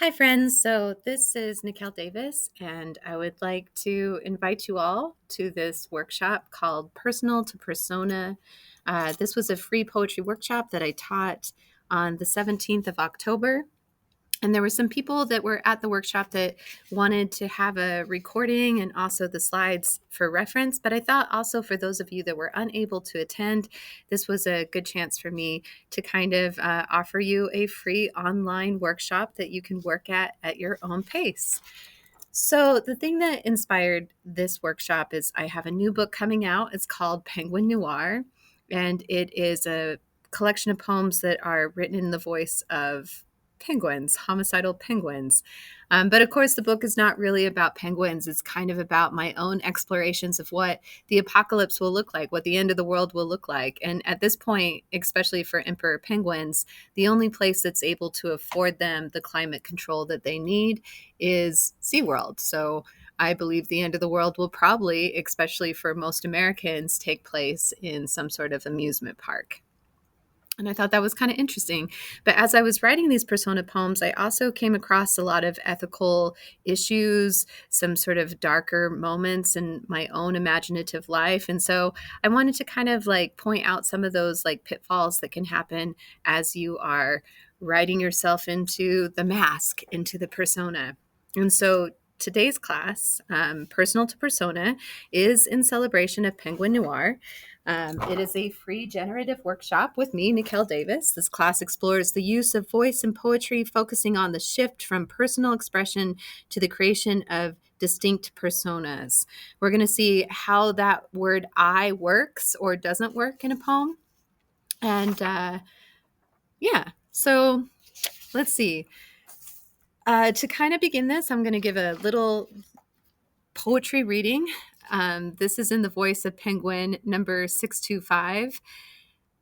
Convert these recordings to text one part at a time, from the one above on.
Hi, friends. So, this is Nicelle Davis, and I would like to invite you all to this workshop called Personal to Persona. This was a free poetry workshop that I taught on the 17th of October. And there were some people that were at the workshop that wanted to have a recording and also the slides for reference. But I thought also for those of you that were unable to attend, this was a good chance for me to kind of offer you a free online workshop that you can work at your own pace. So, the thing that inspired this workshop is I have a new book coming out. It's called Penguin Noir, and it is a collection of poems that are written in the voice of penguins, homicidal penguins. But of course, the book is not really about penguins. It's kind of about my own explorations of what the apocalypse will look like, what the end of the world will look like. And at this point, especially for emperor penguins, the only place that's able to afford them the climate control that they need is SeaWorld. So I believe the end of the world will probably, especially for most Americans, take place in some sort of amusement park. And I thought that was kind of interesting. But as I was writing these persona poems, I also came across a lot of ethical issues, some sort of darker moments in my own imaginative life. And so I wanted to kind of like point out some of those like pitfalls that can happen as you are writing yourself into the mask, into the persona. And so today's class, Personal to Persona, is in celebration of Penguin Noir. It is a free generative workshop with me, Nicelle Davis. This class explores the use of voice in poetry, focusing on the shift from personal expression to the creation of distinct personas. We're going to see how that word I works or doesn't work in a poem. And so let's see. To kind of begin this, I'm going to give a little poetry reading. This is in the voice of Penguin number 625.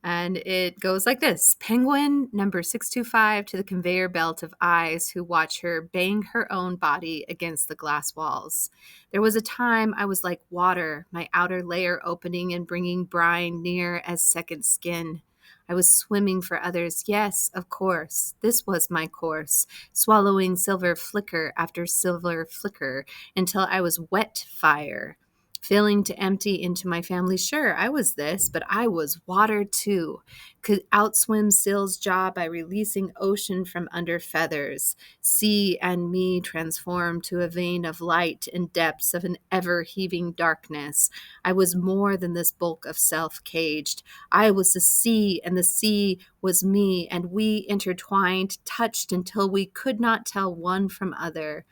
And it goes like this: Penguin number 625 to the conveyor belt of eyes who watch her bang her own body against the glass walls. There was a time I was like water, my outer layer opening and bringing brine near as second skin. I was swimming for others. Yes, of course. This was my course, swallowing silver flicker after silver flicker until I was wet fire. Failing to empty into my family. Sure, I was this, but I was water too. Could outswim Sill's jaw by releasing ocean from under feathers. Sea and me transformed to a vein of light in depths of an ever-heaving darkness. I was more than this bulk of self caged. I was the sea, and the sea was me, and we intertwined, touched until we could not tell one from other.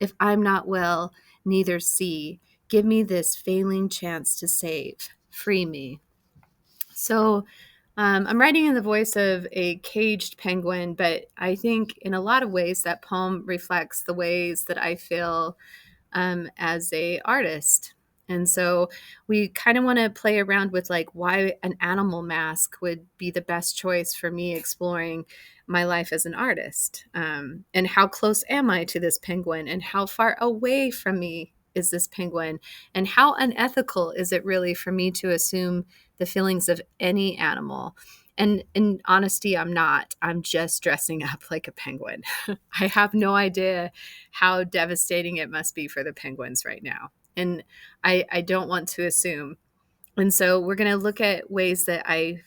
If I'm not well, neither sea. Give me this failing chance to save. Free me. So I'm writing in the voice of a caged penguin, but I think in a lot of ways that poem reflects the ways that I feel as a artist. And so we kind of want to play around with like why an animal mask would be the best choice for me exploring my life as an artist. And how close am I to this penguin, and how far away from me is this penguin, and how unethical is it really for me to assume the feelings of any animal? And in honesty, I'm not. I'm just dressing up like a penguin. I have no idea how devastating it must be for the penguins right now. And I don't want to assume. And so we're going to look at ways that I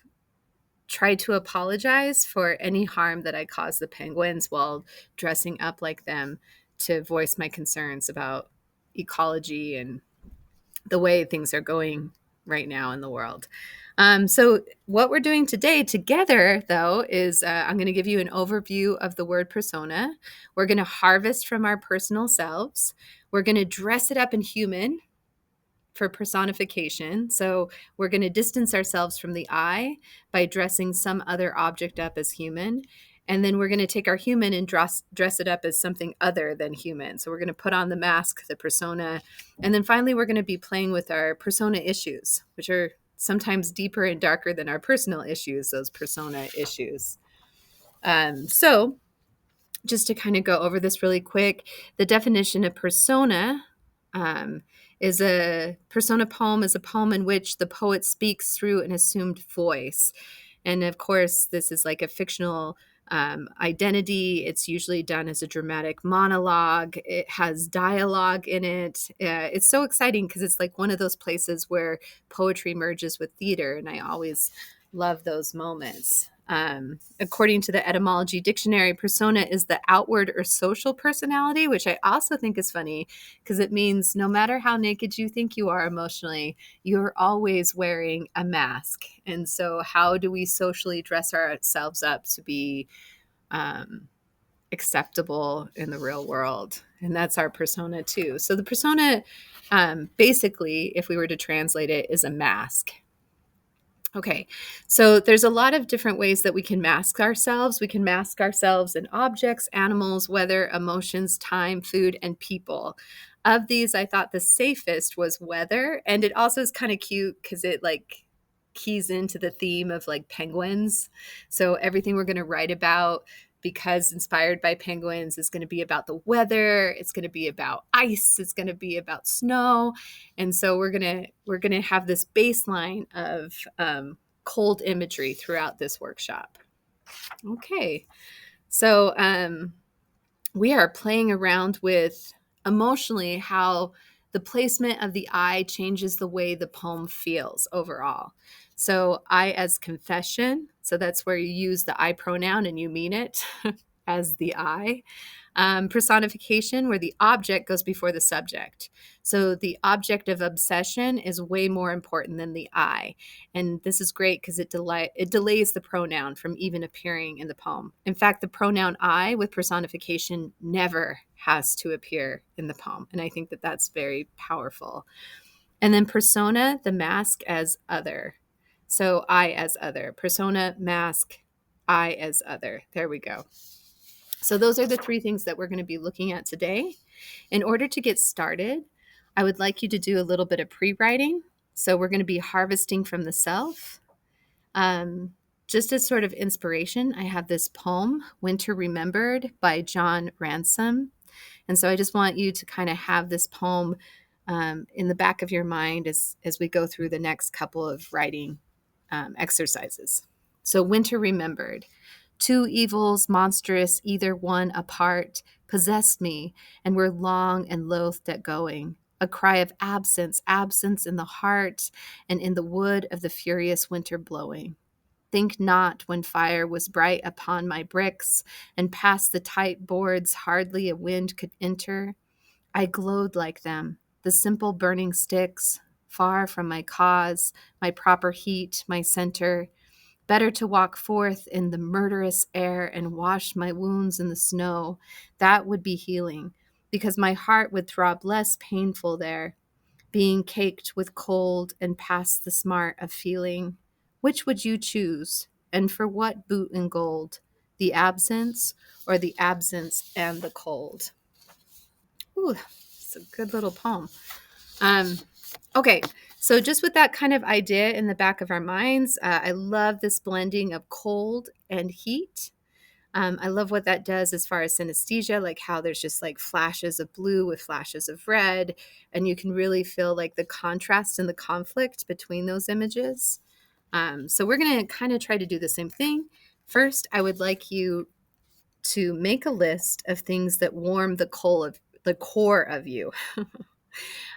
try to apologize for any harm that I cause the penguins while dressing up like them to voice my concerns about ecology and the way things are going right now in the world. So what we're doing today together, though, is I'm going to give you an overview of the word persona. We're going to harvest from our personal selves. We're going to dress it up in human for personification. So we're going to distance ourselves from the I by dressing some other object up as human. And then we're going to take our human and dress it up as something other than human. So we're going to put on the mask, the persona. And then finally, we're going to be playing with our persona issues, which are sometimes deeper and darker than our personal issues, those persona issues. So just to kind of go over this really quick, the definition of persona is a persona poem is a poem in which the poet speaks through an assumed voice. And of course, this is like a fictional Identity, it's usually done as a dramatic monologue. It has dialogue in it. It's so exciting because it's like one of those places where poetry merges with theater, and I always love those moments. According to the etymology dictionary, persona is the outward or social personality, which I also think is funny because it means no matter how naked you think you are emotionally, you're always wearing a mask. And so, how do we socially dress ourselves up to be acceptable in the real world? And that's our persona too. So, the persona, basically, if we were to translate it, is a mask. Okay, so there's a lot of different ways that we can mask ourselves. We can mask ourselves in objects, animals, weather, emotions, time, food, and people. Of these, I thought the safest was weather, and it also is kind of cute because it like keys into the theme of like penguins. So everything we're going to write about, because inspired by penguins, is going to be about the weather. It's going to be about ice. It's going to be about snow. And so we're gonna have this baseline of cold imagery throughout this workshop. Okay, so we are playing around with emotionally how the placement of the I changes the way the poem feels overall. So I as confession, so that's where you use the I pronoun and you mean it as the I. Personification, where the object goes before the subject. So the object of obsession is way more important than the I. And this is great because it delays the pronoun from even appearing in the poem. In fact, the pronoun I with personification never has to appear in the poem. And I think that that's very powerful. And then persona, the mask as other. So I as other. Persona, mask, I as other. There we go. So those are the three things that we're going to be looking at today. In order to get started, I would like you to do a little bit of pre-writing. So we're going to be harvesting from the self. Just as sort of inspiration, I have this poem, Winter Remembered by John Ransom. And so I just want you to kind of have this poem in the back of your mind as we go through the next couple of writing exercises. So Winter Remembered. Two evils, monstrous, either one apart, possessed me, and were long and loath at going. A cry of absence, absence in the heart, and in the wood of the furious winter blowing. Think not when fire was bright upon my bricks, and past the tight boards hardly a wind could enter. I glowed like them, the simple burning sticks, far from my cause, my proper heat, my center. Better to walk forth in the murderous air and wash my wounds in the snow. That would be healing, because my heart would throb less painful there, being caked with cold and past the smart of feeling. Which would you choose, and for what boot and gold? The absence or the absence and the cold? Ooh, it's a good little poem. Um, Okay, so just with that kind of idea in the back of our minds, I love this blending of cold and heat. I love what that does as far as synesthesia, like how there's just like flashes of blue with flashes of red, and you can really feel like the contrast and the conflict between those images. So we're going to kind of try to do the same thing. First, I would like you to make a list of things that warm the core of you.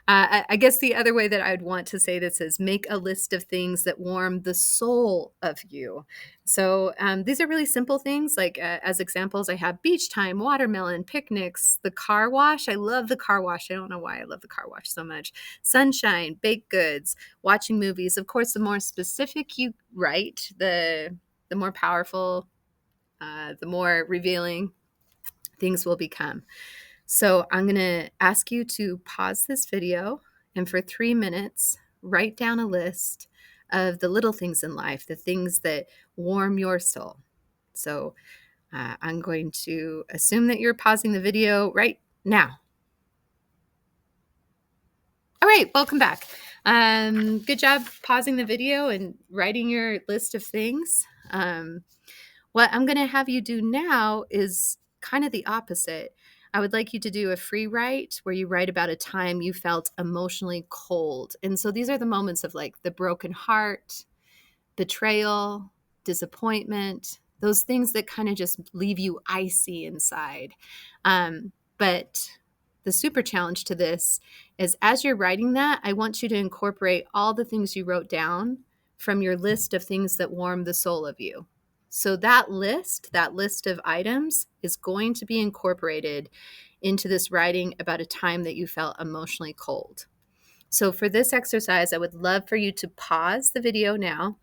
I guess the other way that I would want to say this is make a list of things that warm the soul of you. So these are really simple things. Like as examples, I have beach time, watermelon, picnics, the car wash. I love the car wash. I don't know why I love the car wash so much. Sunshine, baked goods, watching movies. Of course, the more specific you write, the more powerful, the more revealing things will become. So I'm going to ask you to pause this video and for 3 minutes, write down a list of the little things in life, the things that warm your soul. So I'm going to assume that you're pausing the video right now. All right, welcome back. Good job pausing the video and writing your list of things. What I'm going to have you do now is kind of the opposite. I would like you to do a free write where you write about a time you felt emotionally cold. And so these are the moments of like the broken heart, betrayal, disappointment, those things that kind of just leave you icy inside. But the super challenge to this is as you're writing that, I want you to incorporate all the things you wrote down from your list of things that warm the soul of you. So that list of items is going to be incorporated into this writing about a time that you felt emotionally cold. So for this exercise, I would love for you to pause the video now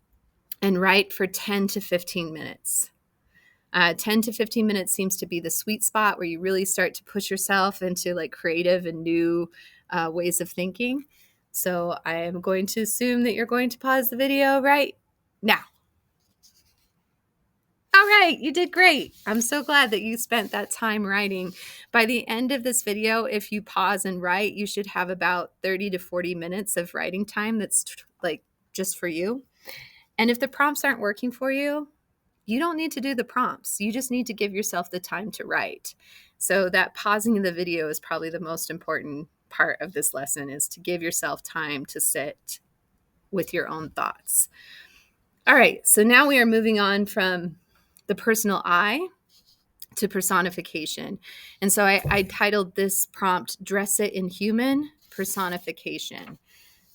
and write for 10 to 15 minutes. 10 to 15 minutes seems to be the sweet spot where you really start to push yourself into like creative and new ways of thinking. So I am going to assume that you're going to pause the video right now. All right, you did great. I'm so glad that you spent that time writing. By the end of this video, if you pause and write, you should have about 30 to 40 minutes of writing time that's like just for you. And if the prompts aren't working for you, you don't need to do the prompts. You just need to give yourself the time to write. So that pausing of the video is probably the most important part of this lesson, is to give yourself time to sit with your own thoughts. All right, so now we are moving on from the personal I to personification. And so I titled this prompt, Dress It in Human Personification.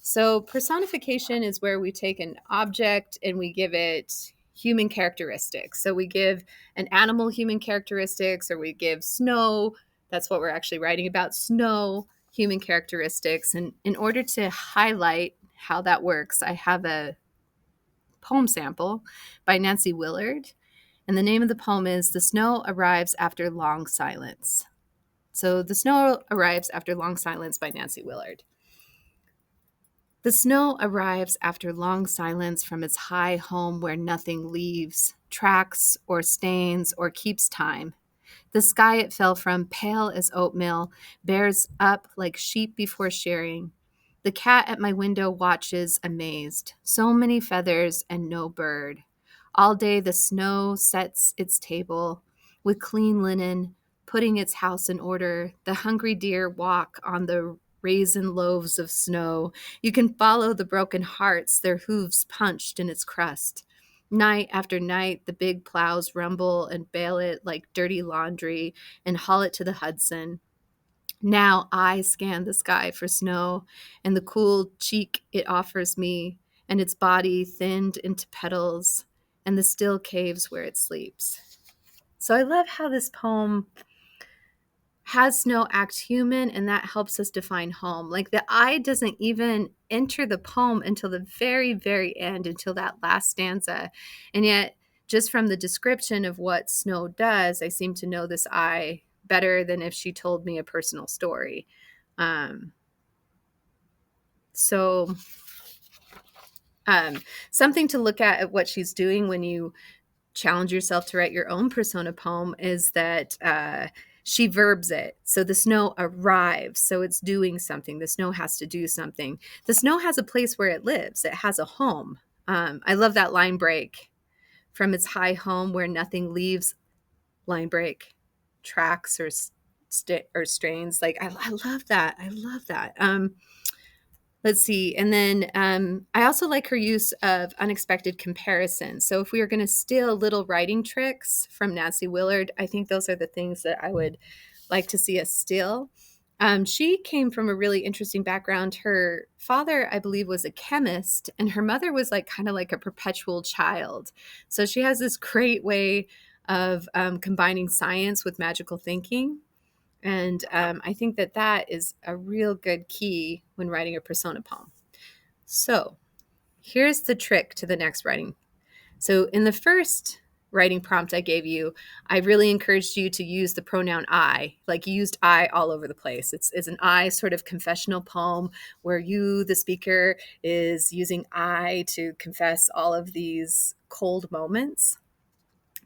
So personification is where we take an object and we give it human characteristics. So we give an animal human characteristics, or we give snow. That's what we're actually writing about, snow human characteristics. And in order to highlight how that works, I have a poem sample by Nancy Willard. And the name of the poem is The Snow Arrives After Long Silence. So The Snow Arrives After Long Silence by Nancy Willard. The snow arrives after long silence from its high home where nothing leaves, tracks or stains or keeps time. The sky it fell from, pale as oatmeal, bears up like sheep before shearing. The cat at my window watches, amazed. So many feathers and no bird. All day the snow sets its table with clean linen, putting its house in order. The hungry deer walk on the raisin loaves of snow. You can follow the broken hearts, their hooves punched in its crust. Night after night, the big plows rumble and bale it like dirty laundry and haul it to the Hudson. Now I scan the sky for snow and the cool cheek it offers me, and its body thinned into petals, and the still caves where it sleeps. So I love how this poem has snow act human, and that helps us define home. Like the I doesn't even enter the poem until the very, very end, until that last stanza. And yet, just from the description of what snow does, I seem to know this I better than if she told me a personal story. So something to look at what she's doing when you challenge yourself to write your own persona poem is that she verbs it. So the snow arrives. So it's doing something. The snow has to do something. The snow has a place where it lives. It has a home. I love that line break. From its high home where nothing leaves, line break, tracks or strains. Like I love that. I love that. Let's see. And then I also like her use of unexpected comparison. So if we are going to steal little writing tricks from Nancy Willard, I think those are the things that I would like to see us steal. She came from a really interesting background. Her father, I believe, was a chemist, and her mother was like kind of like a perpetual child. So she has this great way of combining science with magical thinking. And I think that that is a real good key when writing a persona poem. So here's the trick to the next writing. So in the first writing prompt I gave you, I really encouraged you to use the pronoun I, like you used I all over the place. It's an I sort of confessional poem where you, the speaker, is using I to confess all of these cold moments.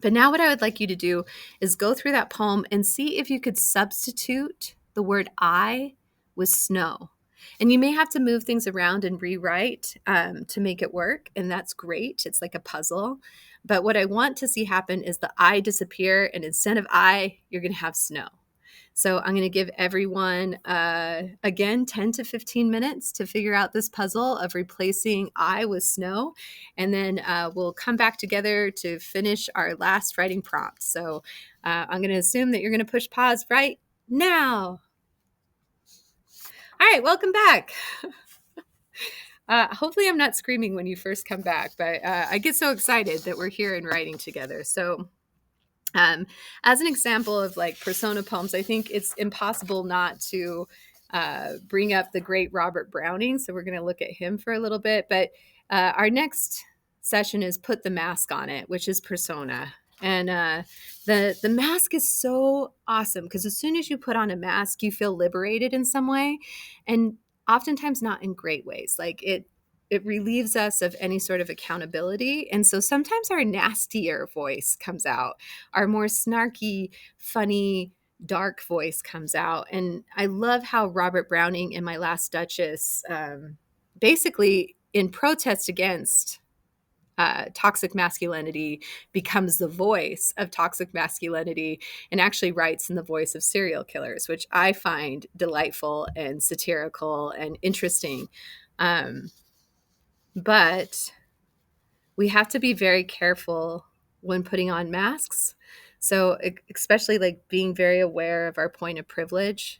But now what I would like you to do is go through that poem and see if you could substitute the word I with snow. And you may have to move things around and rewrite to make it work. And that's great. It's like a puzzle. But what I want to see happen is the I disappear. And instead of I, you're going to have snow. So I'm going to give everyone, again, 10 to 15 minutes to figure out this puzzle of replacing I with snow. And then we'll come back together to finish our last writing prompt. So I'm going to assume that you're going to push pause right now. All right, welcome back. Hopefully I'm not screaming when you first come back, but I get so excited that we're here and writing together. So as an example of like persona poems, I think it's impossible not to bring up the great Robert Browning. So we're going to look at him for a little bit. But our next session is Put the Mask on It, which is persona. And the mask is so awesome because as soon as you put on a mask, you feel liberated in some way, and oftentimes not in great ways. Like it relieves us of any sort of accountability. And so sometimes our nastier voice comes out, our more snarky, funny, dark voice comes out. And I love how Robert Browning in My Last Duchess, basically in protest against toxic masculinity, becomes the voice of toxic masculinity and actually writes in the voice of serial killers, which I find delightful and satirical and interesting. But we have to be very careful when putting on masks. So especially like being very aware of our point of privilege.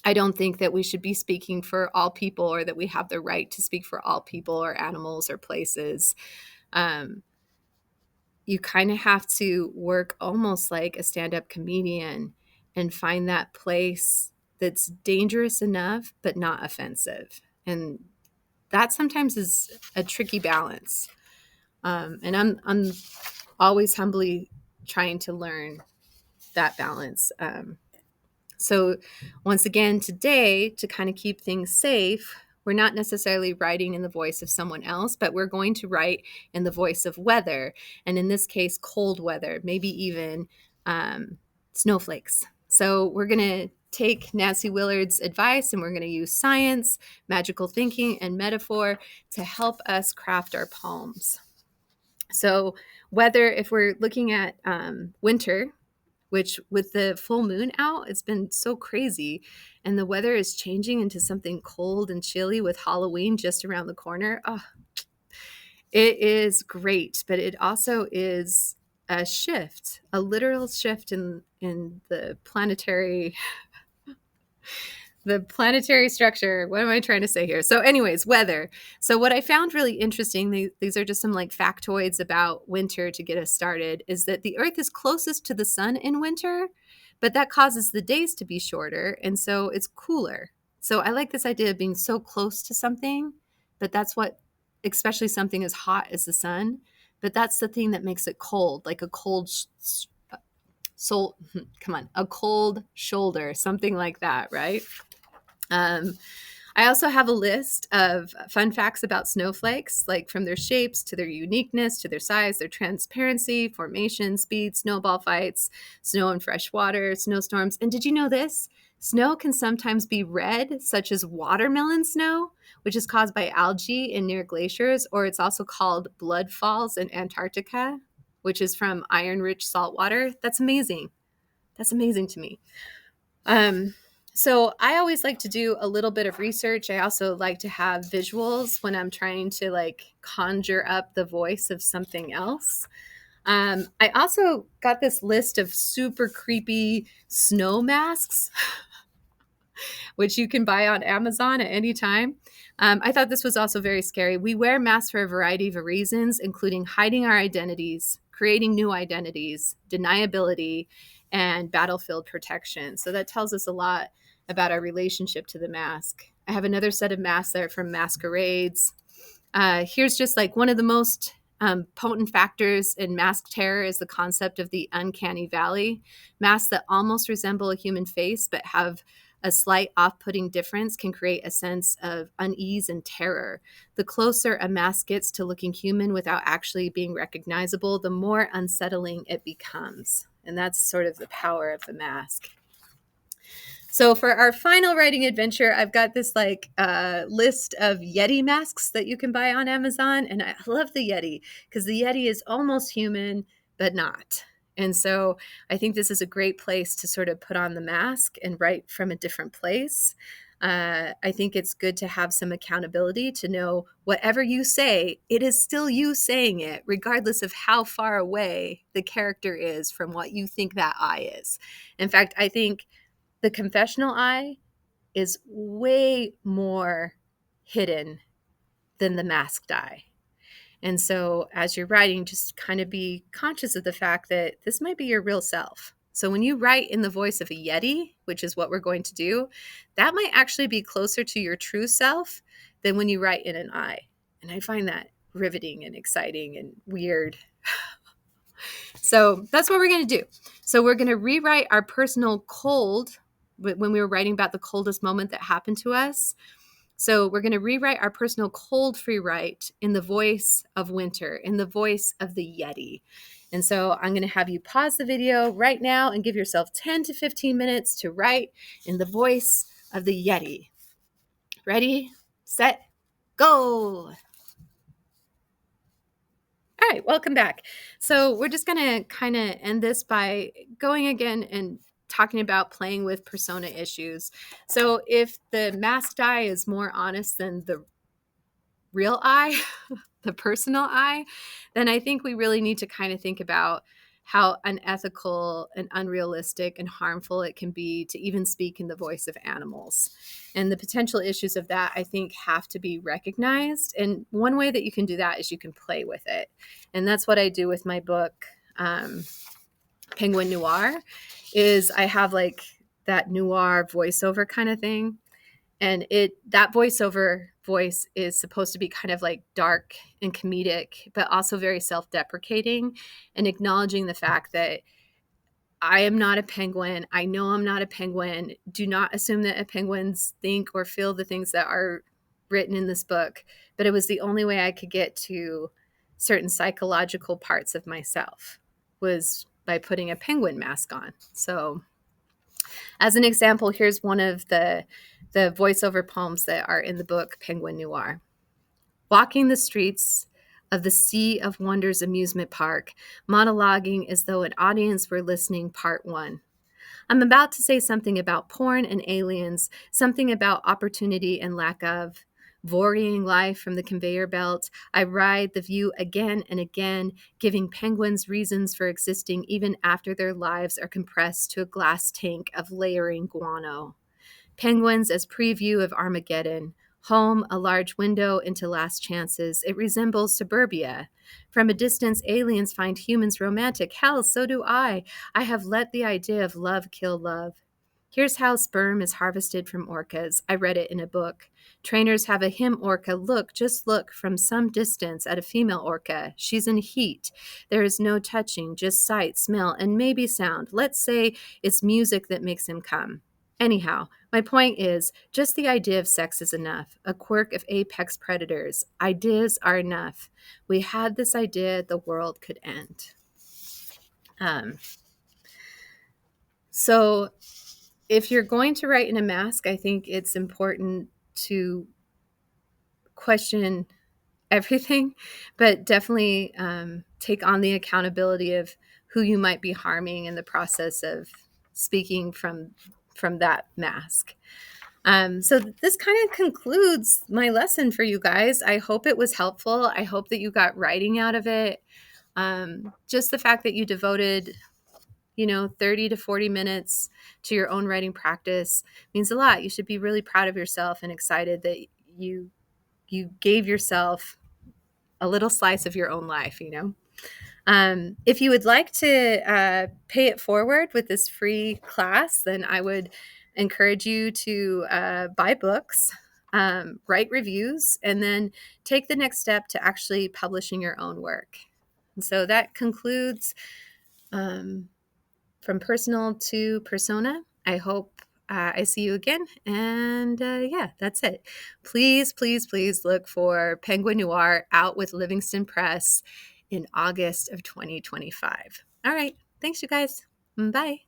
I don't think that we should be speaking for all people or that we have the right to speak for all people or animals or places. You kind of have to work almost like a stand-up comedian and find that place that's dangerous enough but not offensive. And that sometimes is a tricky balance. And I'm always humbly trying to learn that balance. So once again, today, to kind of keep things safe, we're not necessarily writing in the voice of someone else, but we're going to write in the voice of weather. And in this case, cold weather, maybe even snowflakes. So we're going to take Nancy Willard's advice and we're going to use science, magical thinking, and metaphor to help us craft our poems. So weather, if we're looking at winter, which with the full moon out, it's been so crazy. And the weather is changing into something cold and chilly with Halloween just around the corner. Oh, it is great, but it also is a shift, a literal shift in the planetary structure. What am I trying to say here? So anyways, weather. So what I found really interesting, these are just some like factoids about winter to get us started, is that the earth is closest to the sun in winter, but that causes the days to be shorter. And so it's cooler. So I like this idea of being so close to something, but that's what, especially something as hot as the sun, but that's the thing that makes it cold, like a cold a cold shoulder, something like that, right? I also have a list of fun facts about snowflakes, like from their shapes to their uniqueness, to their size, their transparency, formation, speed, snowball fights, snow and fresh water, snowstorms. And did you know this? Snow can sometimes be red, such as watermelon snow, which is caused by algae in near glaciers, or it's also called blood falls in Antarctica, which is from iron-rich salt water. That's amazing. That's amazing to me. So I always like to do a little bit of research. I also like to have visuals when I'm trying to like conjure up the voice of something else. I also got this list of super creepy snow masks, which you can buy on Amazon at any time. I thought this was also very scary. We wear masks for a variety of reasons, including hiding our identities, creating new identities, deniability, and battlefield protection. So that tells us a lot about our relationship to the mask. I have another set of masks that are from masquerades. Here's just like one of the most potent factors in mask terror is the concept of the uncanny valley. Masks that almost resemble a human face but have a slight off-putting difference can create a sense of unease and terror. The closer a mask gets to looking human without actually being recognizable, the more unsettling it becomes. And that's sort of the power of the mask. So for our final writing adventure, I've got this like list of Yeti masks that you can buy on Amazon. And I love the Yeti because the Yeti is almost human, but not. And so I think this is a great place to sort of put on the mask and write from a different place. I think it's good to have some accountability to know whatever you say, it is still you saying it, regardless of how far away the character is from what you think that I is. In fact, I think the confessional I is way more hidden than the masked I. And so as you're writing, just kind of be conscious of the fact that this might be your real self. So when you write in the voice of a Yeti, which is what we're going to do, that might actually be closer to your true self than when you write in an I. And I find that riveting and exciting and weird. So that's what we're going to do. So we're going to rewrite our personal cold when we were writing about the coldest moment that happened to us. So we're going to rewrite our personal cold free write in the voice of winter, in the voice of the Yeti. And so I'm going to have you pause the video right now and give yourself 10 to 15 minutes to write in the voice of the Yeti. Ready, set, go. All right, welcome back. So we're just going to kind of end this by going again and talking about playing with persona issues. So if the masked I is more honest than the real I, the personal I, then I think we really need to kind of think about how unethical and unrealistic and harmful it can be to even speak in the voice of animals. And the potential issues of that, I think, have to be recognized. And one way that you can do that is you can play with it. And that's what I do with my book, Penguin Noir, is I have like that noir voiceover kind of thing. And that voiceover voice is supposed to be kind of like dark and comedic, but also very self-deprecating and acknowledging the fact that I am not a penguin. I know I'm not a penguin. Do not assume that penguins think or feel the things that are written in this book. But it was the only way I could get to certain psychological parts of myself was by putting a penguin mask on. So as an example, here's one of the voiceover poems that are in the book Penguin Noir. Walking the streets of the Sea of Wonders amusement park, monologuing as though an audience were listening, part one. I'm about to say something about porn and aliens, something about opportunity and lack of. Vorying life from the conveyor belt, I ride the view again and again, giving penguins reasons for existing even after their lives are compressed to a glass tank of layering guano. Penguins as preview of Armageddon. Home, a large window into last chances. It resembles suburbia. From a distance, aliens find humans romantic. Hell, so do I. I have let the idea of love kill love. Here's how sperm is harvested from orcas. I read it in a book. Trainers have a him orca look, just look from some distance at a female orca. She's in heat. There is no touching, just sight, smell, and maybe sound. Let's say it's music that makes him come. Anyhow, my point is, just the idea of sex is enough, a quirk of apex predators. Ideas are enough. We had this idea the world could end. So if you're going to write in a mask, I think it's important to question everything, but definitely take on the accountability of who you might be harming in the process of speaking from that mask. So this kind of concludes my lesson for you guys. I hope it was helpful. I hope that you got writing out of it. Just the fact that you devoted 30 to 40 minutes to your own writing practice means a lot. You should be really proud of yourself and excited that you gave yourself a little slice of your own life, If you would like to pay it forward with this free class, then I would encourage you to buy books, write reviews, and then take the next step to actually publishing your own work. And so that concludes From Personal to Persona. I hope I see you again. And yeah, that's it. Please, please, please look for Penguin Noir out with Livingston Press in August of 2025. All right. Thanks, you guys. Bye.